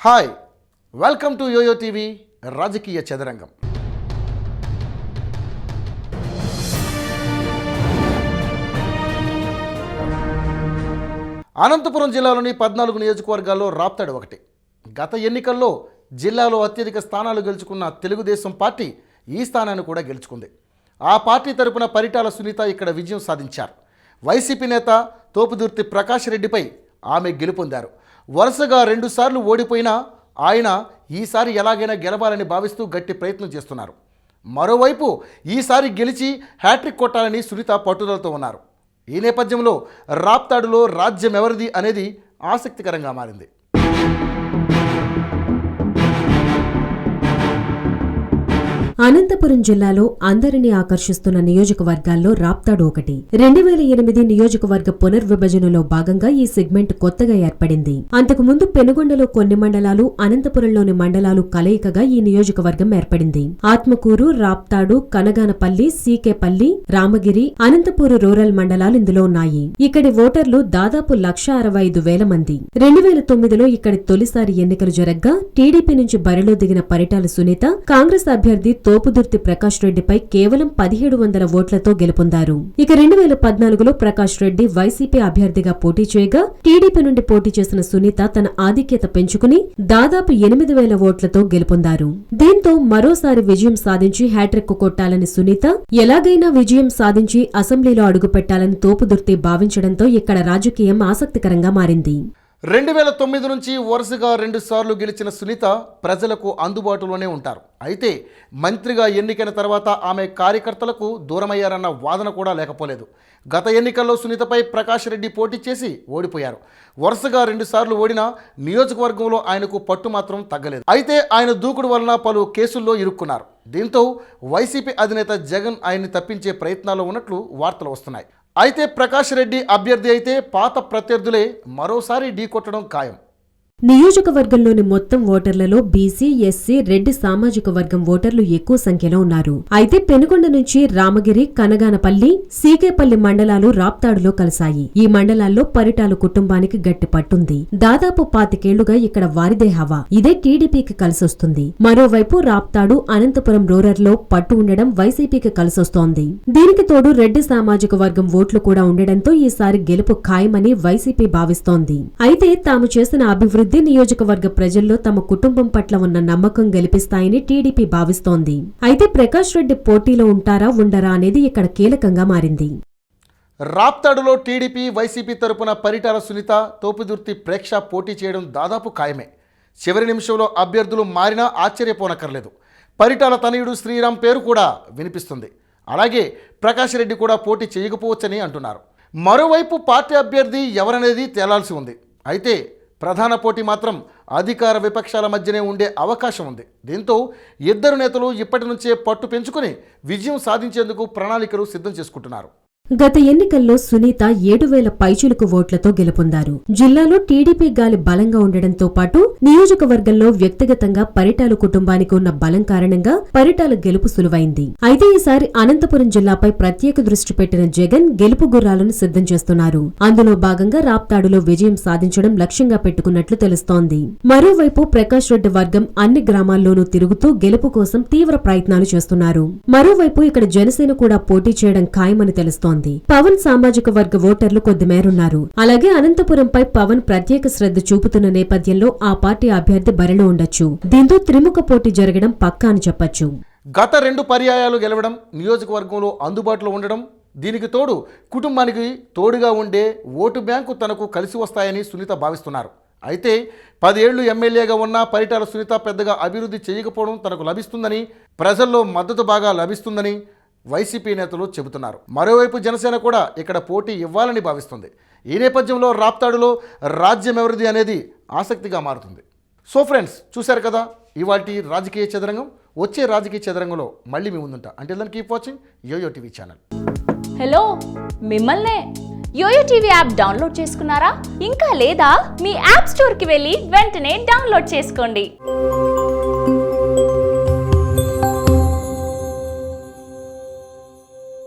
Hi, welcome to YoYo TV రాజకీయ చదరంగం. అనంతపురం జిల్లాలోని 14 నియోజకవర్గాల్లో రాప్తాడు ఒకటి. గత ఎన్నికల్లో జిల్లాలో అత్యధిక స్థానాలు గెలుచుకున్న తెలుగుదేశం పార్టీ ఈ స్థానాన్ని కూడా గెలుచుకుంది. ఆ పార్టీ తరపున పరిటాల సునీత ఇక్కడ విజయం సాధించారు. వైసీపీ నేత తోపుదుర్తి ప్రకాష్ రెడ్డిపై ఆమె గెలుపొందారు. వరుసగా 2 సార్లు ఓడిపోయినా ఆయన ఈసారి ఎలాగైనా గెలవాలని భావిస్తూ గట్టి ప్రయత్నం చేస్తున్నారు. మరోవైపు ఈసారి గెలిచి హ్యాట్రిక్ కొట్టాలని సునీత పట్టుదలతో ఉన్నారు. ఈ నేపథ్యంలో రాప్తాడులో రాజ్యం ఎవరిది అనేది ఆసక్తికరంగా మారింది. అనంతపురం జిల్లాలో అందరినీ ఆకర్షిస్తున్న నియోజకవర్గాల్లో రాప్తాడు ఒకటి. 2008 నియోజకవర్గ పునర్విభజనలో భాగంగా ఈ సెగ్మెంట్ కొత్తగా ఏర్పడింది. అంతకుముందు పెనుగొండలో కొన్ని మండలాలు, అనంతపురంలోని మండలాలు కలయికగా ఈ నియోజకవర్గం ఏర్పడింది. ఆత్మకూరు, రాప్తాడు, కనగానపల్లి, సీకేపల్లి, రామగిరి, అనంతపూరు రూరల్ మండలాలు ఇందులో ఉన్నాయి. ఇక్కడి ఓటర్లు దాదాపు 1,65,000 మంది. 2009లో ఇక్కడి తొలిసారి ఎన్నికలు జరగ్గా టీడీపీ నుంచి బరిలో దిగిన పరిటాల సునీత కాంగ్రెస్ అభ్యర్థి తోపుదుర్తి ప్రకాష్ రెడ్డిపై కేవలం 1,700 ఓట్లతో గెలుపొందారు. ఇక 2014లో ప్రకాష్ రెడ్డి వైసీపీ అభ్యర్థిగా పోటీ చేయగా టీడీపీ నుండి పోటీ చేసిన సునీత తన ఆధిక్యత పెంచుకుని దాదాపు 8,000 ఓట్లతో గెలుపొందారు. దీంతో మరోసారి విజయం సాధించి హ్యాట్రిక్ కొట్టాలని సునీత ఎలాగైనా విజయం సాధించి అసెంబ్లీలో అడుగుపెట్టాలని తోపుదుర్తి భావించడంతో ఇక్కడ రాజకీయం ఆసక్తికరంగా మారింది. 2009 నుంచి వరుసగా 2 సార్లు గెలిచిన సునీత ప్రజలకు అందుబాటులోనే ఉంటారు. అయితే మంత్రిగా ఎన్నికైన తర్వాత ఆమె కార్యకర్తలకు దూరమయ్యారన్న వాదన కూడా లేకపోలేదు. గత ఎన్నికల్లో సునీతపై ప్రకాష్ రెడ్డి పోటీ చేసి ఓడిపోయారు. వరుసగా 2 సార్లు ఓడినా నియోజకవర్గంలో ఆయనకు పట్టు మాత్రం తగ్గలేదు. అయితే ఆయన దూకుడు వలన పలు కేసుల్లో ఇరుక్కున్నారు. దీంతో వైసీపీ అధినేత జగన్ ఆయన్ని తప్పించే ప్రయత్నాల్లో ఉన్నట్లు వార్తలు వస్తున్నాయి. అయితే ప్రకాష్ రెడ్డి అభ్యర్థి అయితే పాత ప్రత్యర్థులే మరోసారి ఢీకొట్టడం ఖాయం. నియోజకవర్గంలోని మొత్తం ఓటర్లలో బీసీ, ఎస్సీ, రెడ్డి సామాజిక వర్గం ఓటర్లు ఎక్కువ సంఖ్యలో ఉన్నారు. అయితే పెనుగొండ నుంచి రామగిరి, కనగానపల్లి, సీకేపల్లి మండలాలు రాప్తాడులో కలిశాయి. ఈ మండలాల్లో పరిటాల కుటుంబానికి గట్టి పట్టుంది. దాదాపు 25 ఏళ్లుగా ఇక్కడ వారిదే హవా. ఇదే టీడీపీకి కలిసొస్తుంది. మరోవైపు రాప్తాడు, అనంతపురం రూరల్లో పట్టు ఉండడం వైసీపీకి కలిసొస్తోంది. దీనికి తోడు రెడ్డి సామాజిక వర్గం ఓట్లు కూడా ఉండడంతో ఈసారి గెలుపు ఖాయమని వైసీపీ భావిస్తోంది. అయితే తాము చేసిన అభివృద్ధి నియోజకవర్గ ప్రజల్లో తమ కుటుంబం పట్ల ఉన్న నమ్మకం గెలిపిస్తాయని టీడీపీ భావిస్తోంది. అయితే ప్రకాష్ రెడ్డి పోటీలో ఉంటారా ఉండరా అనేది ఇక్కడ కీలకంగా మారింది. రాప్తాడులో టీడీపీ, వైసీపీ తరపున పరిటాల సునీత, తోపుదుర్తి ప్రేక్ష పోటీ చేయడం దాదాపు ఖాయమే. చివరి నిమిషంలో అభ్యర్థులు మారినా ఆశ్చర్యపోనక్కర్లేదు. పరిటాల తనయుడు శ్రీరామ్ పేరు కూడా వినిపిస్తుంది. అలాగే ప్రకాష్ రెడ్డి కూడా పోటీ చేయకపోవచ్చని అంటున్నారు. మరోవైపు పార్టీ అభ్యర్థి ఎవరనేది తేలాల్సి ఉంది. అయితే ప్రధాన పోటీ మాత్రం అధికార విపక్షాల మధ్యనే ఉండే అవకాశం ఉంది. దీంతో ఇద్దరు నేతలు ఇప్పటి నుంచే పట్టు పెంచుకుని విజయం సాధించేందుకు ప్రణాళికలు సిద్ధం చేసుకుంటున్నారు. గత ఎన్నికల్లో సునీత 7,000 పైచిలుకు ఓట్లతో గెలుపొందారు. జిల్లాలో టీడీపీ గాలి బలంగా ఉండడంతో పాటు నియోజకవర్గంలో వ్యక్తిగతంగా పరిటాల కుటుంబానికి ఉన్న బలం కారణంగా పరిటాల గెలుపు సులువైంది. అయితే ఈసారి అనంతపురం జిల్లాపై ప్రత్యేక దృష్టి పెట్టిన జగన్ గెలుపు గుర్రాలను సిద్ధం చేస్తున్నారు. అందులో భాగంగా రాప్తాడులో విజయం సాధించడం లక్ష్యంగా పెట్టుకున్నట్లు తెలుస్తోంది. మరోవైపు ప్రకాష్ రెడ్డి వర్గం అన్ని గ్రామాల్లోనూ తిరుగుతూ గెలుపు కోసం తీవ్ర ప్రయత్నాలు చేస్తున్నారు. మరోవైపు ఇక్కడ జనసేన కూడా పోటీ చేయడం ఖాయమని తెలుస్తోంది. పవన్ సామాజిక వర్గ ఓటర్లు కొద్ది మేరున్నారు. అలాగే అనంతపురంపై పవన్ ప్రత్యేక శ్రద్ధ చూపుతున్న నేపథ్యంలో ఆ పార్టీ అభ్యర్థి బరిలో ఉండొచ్చు. దీంతో త్రిముఖ పోటీ జరగడం పక్కా అని చెప్పొచ్చు. గత 2 పర్యాయాలు గెలవడం, నియోజకవర్గంలో అందుబాటులో ఉండడం, దీనికి తోడు కుటుంబానికి తోడుగా ఉండే ఓటు బ్యాంకు తనకు కలిసి వస్తాయని సునీత భావిస్తున్నారు. అయితే 10 ఏళ్లు ఎమ్మెల్యేగా ఉన్న పరిటాల సునీత పెద్దగా అభివృద్ధి చేయకపోవడం తనకు లభిస్తుందని, ప్రజల్లో మద్దతు బాగా లభిస్తుందని వైసీపీ నేతలు చెబుతున్నారు. మరోవైపు జనసేన కూడా ఇక్కడ పోటీ ఇవ్వాలని భావిస్తుంది. ఈ నేపథ్యంలో రాప్తాడులో రాజ్యం ఎవరిది అనేది ఆసక్తిగా మారుతుంది. సో ఫ్రెండ్స్, చూశారు కదా ఇవాల్టి రాజకీయ చదరంగం. వచ్చే రాజకీయ చదరంగంలో మళ్ళీ మీ ముందుంటా. Until then keep watching yoyo TV channel. Hello, మిమ్మల్నే యోయో టీవీ యాప్ డౌన్లోడ్ చేసుకున్నారా? ఇంకా లేదా? మీ యాప్ స్టోర్కి వెళ్ళి వెంటనే డౌన్లోడ్ చేసుకోండి.